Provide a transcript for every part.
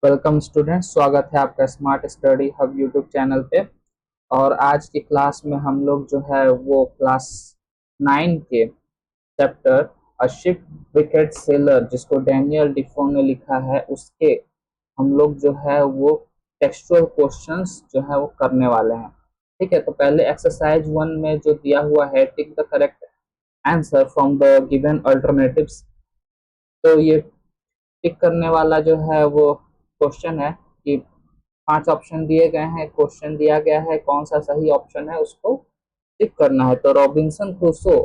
Welcome student, स्वागत है आपका smart study hub YouTube channel पे। और आज की क्लास में हम लोग जो है वो क्लास 9 के chapter a ship wicket seller, जिसको डैनियल डिफो ने लिखा है, उसके हम लोग जो है वो टेक्सचुअल क्वेश्चंस जो है वो करने वाले हैं। ठीक है, तो पहले एक्सरसाइज 1 में जो दिया हुआ है, tick the correct answer from the given alternatives. तो ये टिक करने वाला जो है वो क्वेश्चन है कि 5 ऑप्शन दिए गए हैं, क्वेश्चन दिया गया है, कौन सा सही ऑप्शन है उसको टिक करना है। तो रॉबिन्सन क्रूसो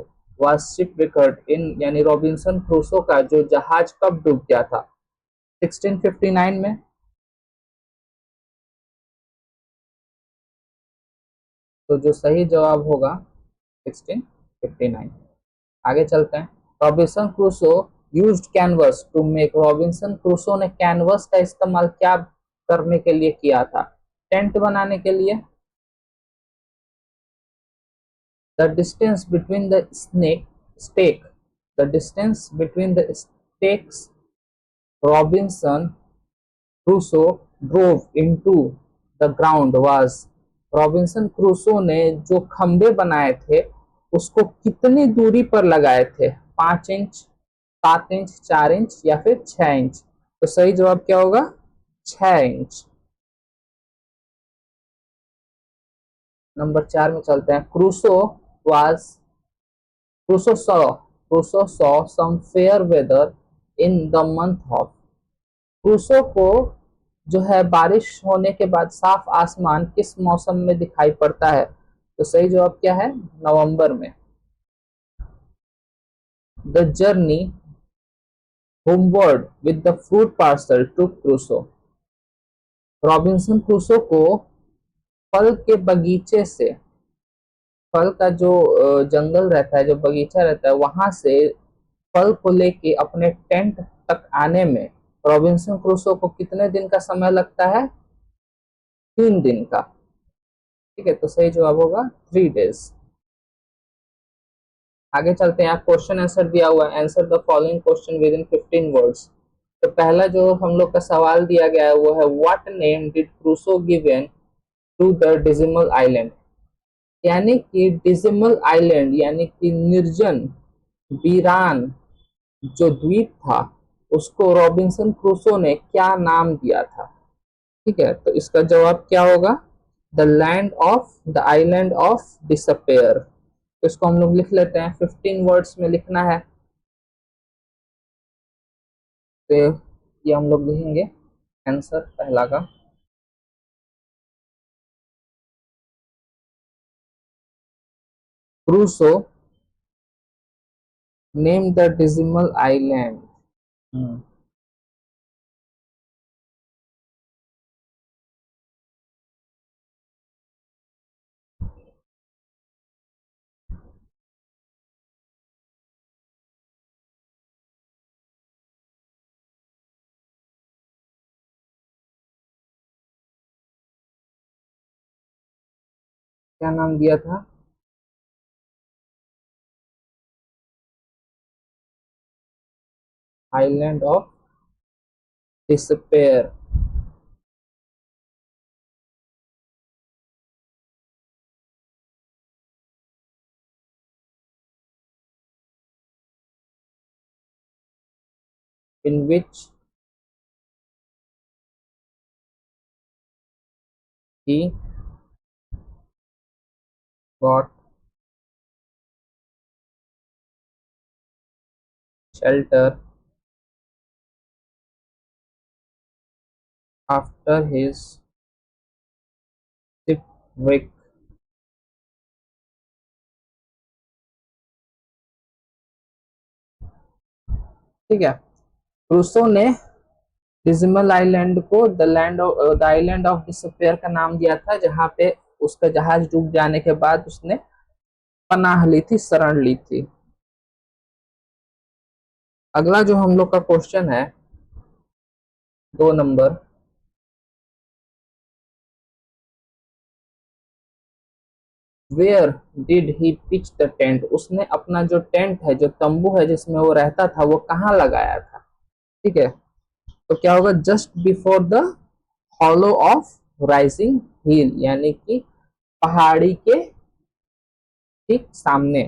वाज शिपरिकड इन, यानी रॉबिन्सन क्रूसो का जो जहाज कब डूब गया था? 1659 में। तो जो सही जवाब होगा 1659। आगे चलते हैं। Robinson Crusoe used canvas to make, Robinson Crusoe ने कैनवस का इस्तेमाल क्या करने के लिए किया था? टेंट बनाने के लिए। The distance between the stake, the distance between the stakes Robinson Crusoe drove into the ground was, Robinson Crusoe ने जो खंबे बनाए थे उसको कितनी दूरी पर लगाए थे? 5 इंच, 7 इंच, 4 इंच या फिर 6 इंच? तो सही जवाब क्या होगा? 6 इंच। नंबर 4 में चलते हैं। was Crusoe saw Crusoe saw some fair weather in the month of, Crusoe को जो है बारिश होने के बाद साफ आसमान किस मौसम में दिखाई पड़ता है? तो सही जवाब क्या है? नवंबर में। The journey homeward with the fruit parcel to Crusoe, Robinson Crusoe को फल के बगीचे से, फल का जो जंगल रहता है, जो बगीचा रहता है, वहां से फल को लेके अपने टेंट तक आने में रॉबिन्सन क्रूसो को कितने दिन का समय लगता है? 3 दिन का। ठीक है, तो सही जवाब होगा 3 days। आगे चलते हैं। क्वेश्चन आंसर दिया हुआ है, answer the following question with in 15 words. तो पहला जो हम लोग का सवाल दिया गया है वो है, what name did Crusoe given to the dismal island, यानी कि डिजिमल आइलैंड यानी कि निर्जन, वीरान जो द्वीप था, उसको रॉबिन्सन क्रूसो ने क्या नाम दिया था? ठीक है, तो इसका जवाब क्या होगा? The island of disappear. तो इसको हम लोग लिख लेते हैं, 15 वर्ड्स में लिखना है। तो ये हम लोग लिखेंगे आंसर पहला का। Crusoe name the dismal island. क्या नाम दिया था? Island of despair. In which he got shelter after his shipwreck। ठीक है, क्रूसो ने डिजिमल आइलैंड को द आइलैंड ऑफ डिसपेयर का नाम दिया था, जहां पे उसका जहाज डूब जाने के बाद उसने पनाह ली थी, शरण ली थी। अगला जो हम लोग का क्वेश्चन है 2 number, where did he pitch the tent, उसने अपना जो टेंट है, जो तंबू है जिसमें वो रहता था, वो कहाँ लगाया था? ठीक है, तो क्या होगा, just before the hollow of rising hill, यानी कि पहाड़ी के ठीक सामने,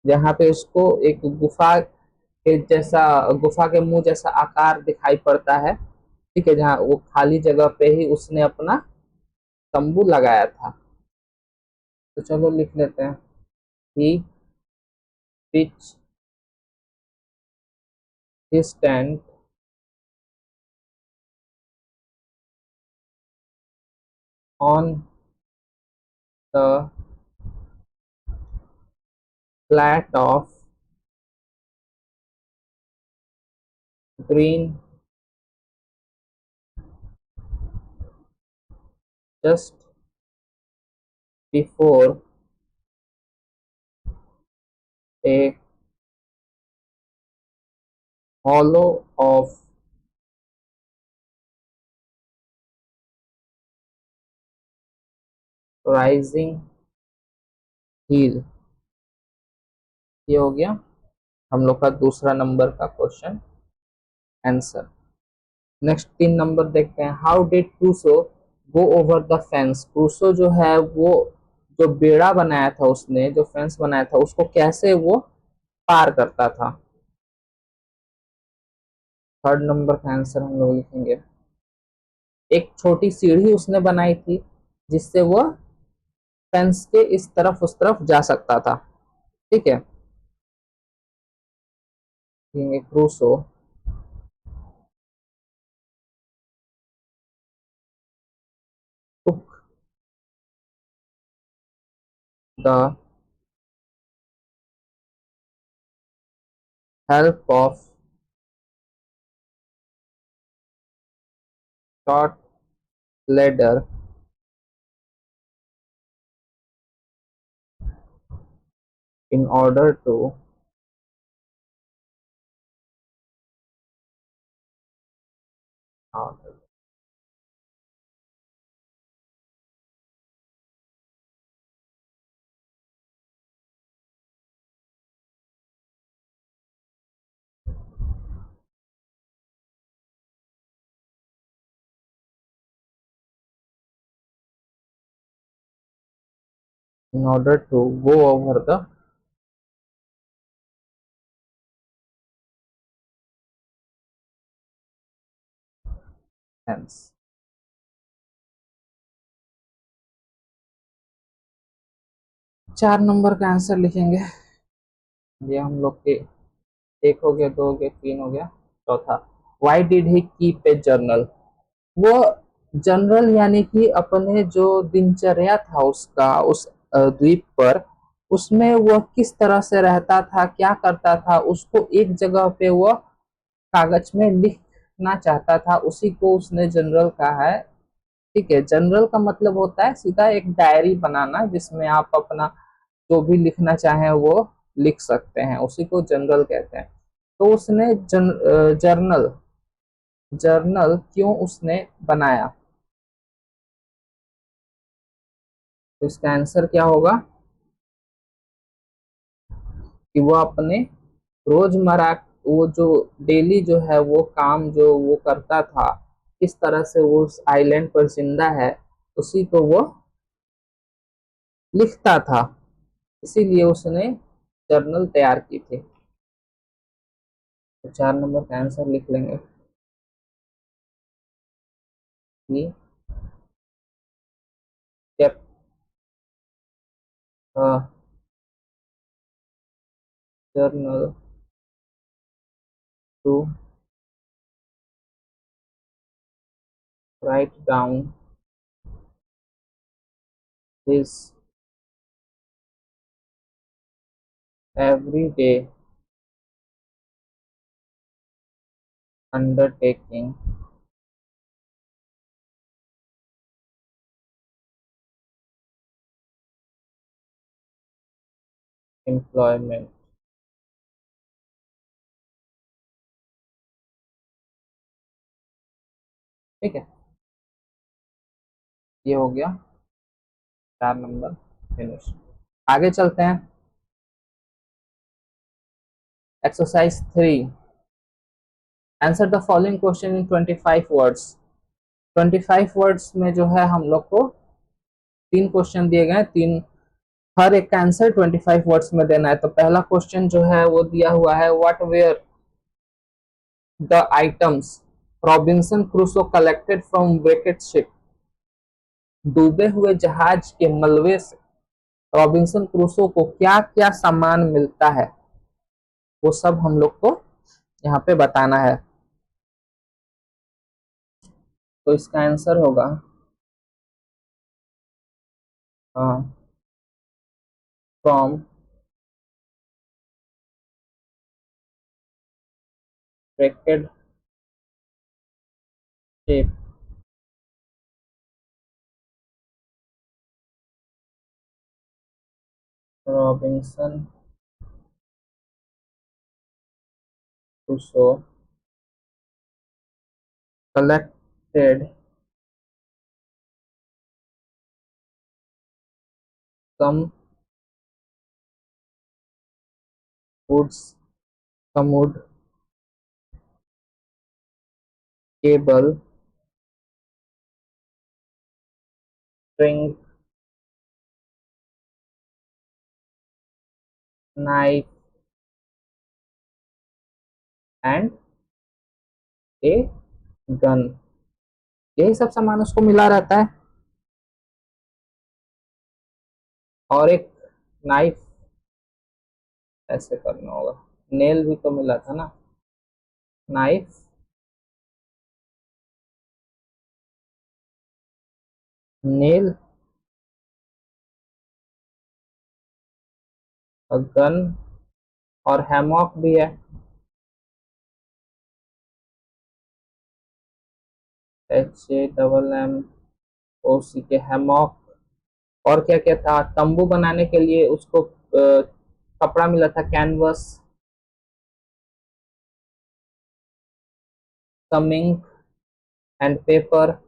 जहाँ पे उसको एक गुफा के जैसा, गुफा के मुंह जैसा आकार दिखाई पड़ता है, ठीक है, जहाँ वो खाली जगह पे ही उसने अपना तंबू लगाया था। तो चलो लिख लेते हैं, he pitch his tent on the flat of green just before a hollow of rising hill। ये हो गया हम लोग का दूसरा नंबर का क्वेश्चन आंसर। नेक्स्ट 3 नंबर देखते हैं, how did Crusoe go over the fence. Crusoe जो है वो जो बेड़ा बनाया था, उसने जो फेंस बनाया था उसको कैसे वो पार करता था। 3 नंबर का आंसर हम लोग लिखेंगे, एक छोटी सीढ़ी उसने बनाई थी जिससे वो फेंस के इस तरफ उस तरफ जा सकता था, ठीक है। Crusoe took the help of short ladder in order to go over the fence। 4 number का आंसर लिखेंगे, ये हम लोग के 1 हो गया, 2 हो गया, 3 हो गया, चौथा, why did he keep a journal. वो जनरल यानी कि अपने जो दिनचर्या था उसका उस द्वीप पर, उसमें वह किस तरह से रहता था, क्या करता था, उसको एक जगह पे वो कागज में लिखना चाहता था, उसी को उसने जनरल कहा है, ठीक है। जनरल का मतलब होता है सीधा एक डायरी बनाना जिसमें आप अपना जो भी लिखना चाहें वो लिख सकते हैं, उसी को जनरल कहते हैं। तो उसने जर्नल जर्नल क्यों उसने बनाया, तो इसका आंसर क्या होगा कि वो अपने रोजमर्रा, वो जो डेली जो है वो काम जो वो करता था, किस तरह से वो उस आइलैंड पर जिंदा है, उसी को वो लिखता था, इसीलिए उसने जर्नल तैयार की थी। तो 4 नंबर का आंसर लिख लेंगे कि kept a journal to write down his everyday undertaking, employment। ठीक है, ये हो गया 4 नंबर फिनिश। आगे चलते हैं, exercise 3। Answer the following question in 25 words. 25 words में जो है हम लोग को 3 क्वेश्चन दिए गए, तीन, हर एक का आंसर 25 वर्ड्स में देना है। तो पहला क्वेश्चन जो है वो दिया हुआ है, what were the items Robinson Crusoe collected from wrecked ship. डूबे हुए जहाज के मलबे से रॉबिन्सन क्रूसो को क्या क्या सामान मिलता है, वो सब हम लोग को यहाँ पे बताना है। तो इसका आंसर होगा from wrecked ship Robinson Crusoe collected some woods, some wood, cable, string, knife and a gun। यही सब सामान उसको मिला रहता है। और एक नाइफ ऐसे करना होगा, नेल भी तो मिला था ना, नाइफ, नेल, गन और हैमॉक भी है, HAMMOC के हैमॉक। और क्या क्या था, तंबू बनाने के लिए उसको कपड़ा मिला था, canvas, some ink and paper,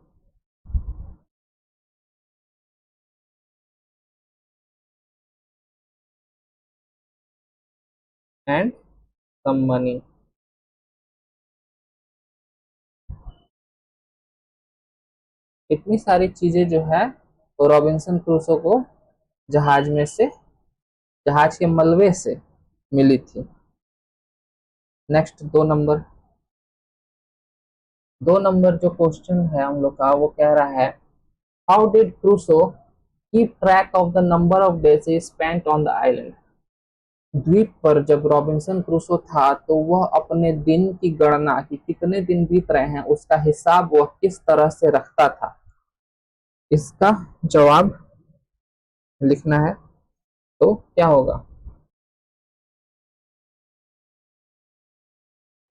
and some money। इतनी सारी चीजें जो है वो रॉबिन्सन क्रूसो को जहाज में से, जहाज के मलबे से मिली थी। नेक्स्ट 2 नंबर जो क्वेश्चन है हम लोग का, वो कह रहा है, how did Crusoe keep track of the number of days he spent on the island. द्वीप पर जब रॉबिन्सन क्रूसो था तो वह अपने दिन की गणना कि कितने दिन बीत रहे हैं उसका हिसाब वह किस तरह से रखता था। इसका जवाब लिखना है, तो क्या होगा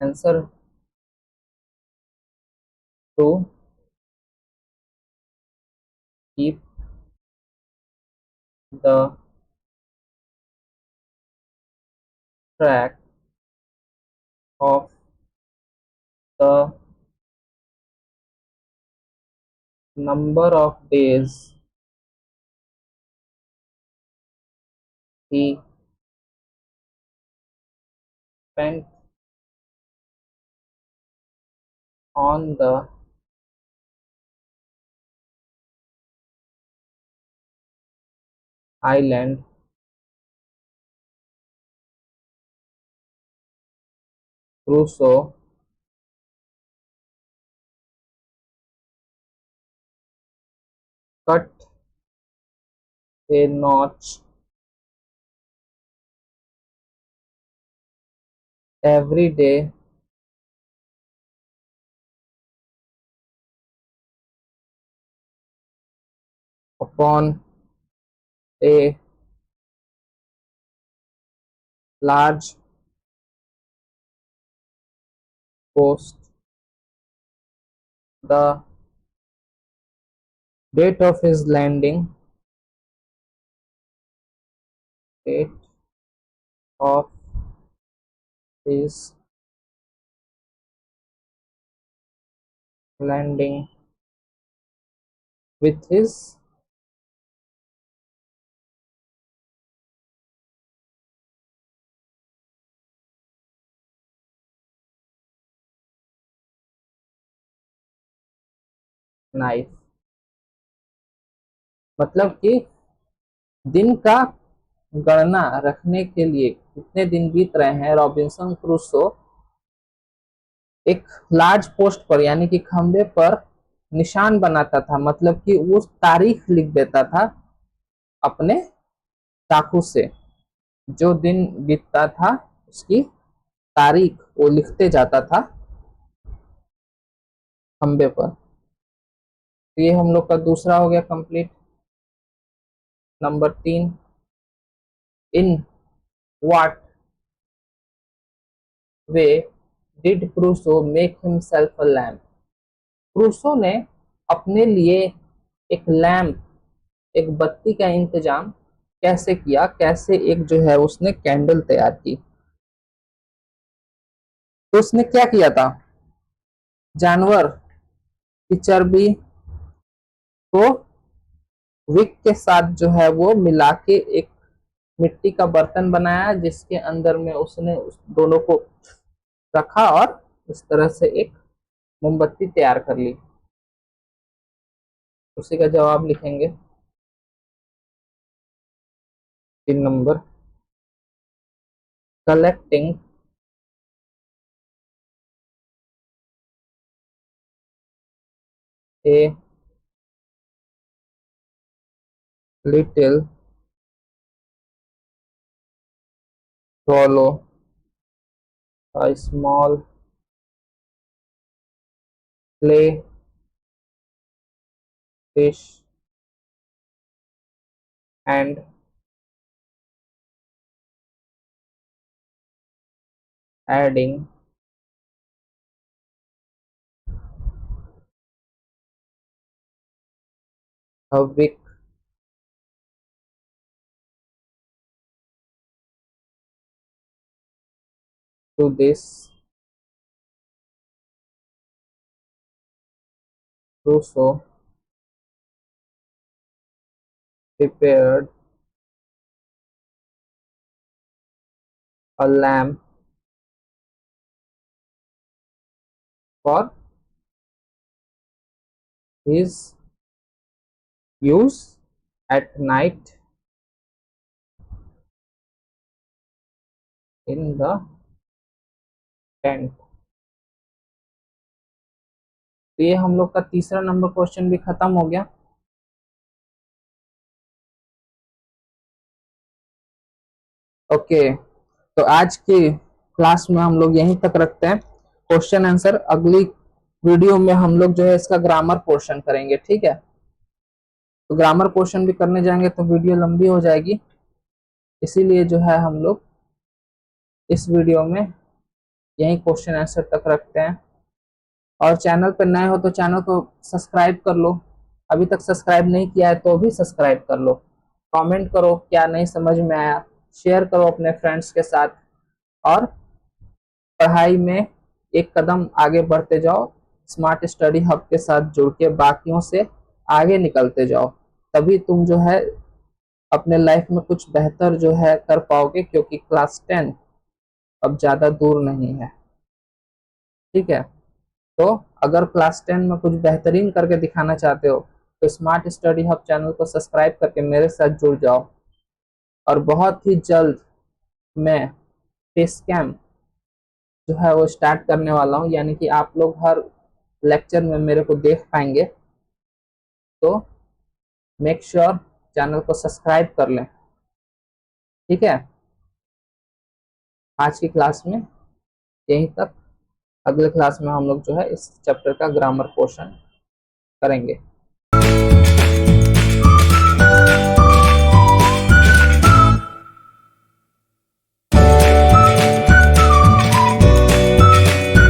answer? To keep the track of the number of days he spent on the island। Crusoe cut a notch every day upon a large coast। The date of his landing, date of his landing with his knife. मतलब कि दिन का गणना रखने के लिए कितने दिन बीत रहे हैं, रॉबिन्सन क्रूसो एक लार्ज पोस्ट पर यानी कि खंबे पर निशान बनाता था, मतलब कि वो तारीख लिख देता था अपने चाकू से। जो दिन बीतता था उसकी तारीख वो लिखते जाता था खंबे पर। तो ये हम लोग का दूसरा हो गया complete. Number 3, in what way did Crusoe make himself a lamp. Crusoe ने अपने लिए एक लैम्प, एक बत्ती का इंतजाम कैसे किया, कैसे एक जो है उसने कैंडल तैयार की। तो उसने क्या किया था, जानवर की चर्बी को विक के साथ जो है वो मिला के एक मिट्टी का बर्तन बनाया, जिसके अंदर में उसने उस दोनों को रखा और इस तरह से एक मोमबत्ती तैयार कर ली। उसी का जवाब लिखेंगे 3 number. Collecting a little swallow a small clay fish and adding a wick to this. Crusoe prepared a lamp for his use at night in the tent। तो ये हम लोग का तीसरा नंबर क्वेश्चन भी खत्म हो गया। ओके, तो आज की क्लास में हम लोग यहीं तक रखते हैं। क्वेश्चन आंसर अगली वीडियो में हम लोग जो है इसका ग्रामर पोर्शन करेंगे, ठीक है। तो ग्रामर पोर्शन भी करने जाएंगे तो वीडियो लंबी हो जाएगी, इसीलिए जो है हम लोग इस वीडियो में यही क्वेश्चन आंसर तक रखते हैं। और चैनल पर नए हो तो चैनल को सब्सक्राइब कर लो, अभी तक सब्सक्राइब नहीं किया है तो भी सब्सक्राइब कर लो। कमेंट करो क्या नहीं समझ में आया, शेयर करो अपने फ्रेंड्स के साथ, और पढ़ाई में एक कदम आगे बढ़ते जाओ। स्मार्ट स्टडी हब के साथ जुड़ के बाकियों से आगे निकलते जाओ, तभी तुम जो है अपने लाइफ में कुछ बेहतर जो है कर पाओगे, क्योंकि क्लास 10 अब ज़्यादा दूर नहीं है, ठीक है। तो अगर क्लास 10 में कुछ बेहतरीन करके दिखाना चाहते हो तो स्मार्ट स्टडी हब चैनल को सब्सक्राइब करके मेरे साथ जुड़ जाओ। और बहुत ही जल्द मैं फेस कैम जो है वो स्टार्ट करने वाला हूँ, यानी कि आप लोग हर लेक्चर में मेरे को देख पाएंगे। तो मेक श्योर चैनल को सब्सक्राइब कर लें, ठीक है। आज की क्लास में यहीं तक, अगले क्लास में हम लोग जो है इस चैप्टर का ग्रामर पोर्शन करेंगे।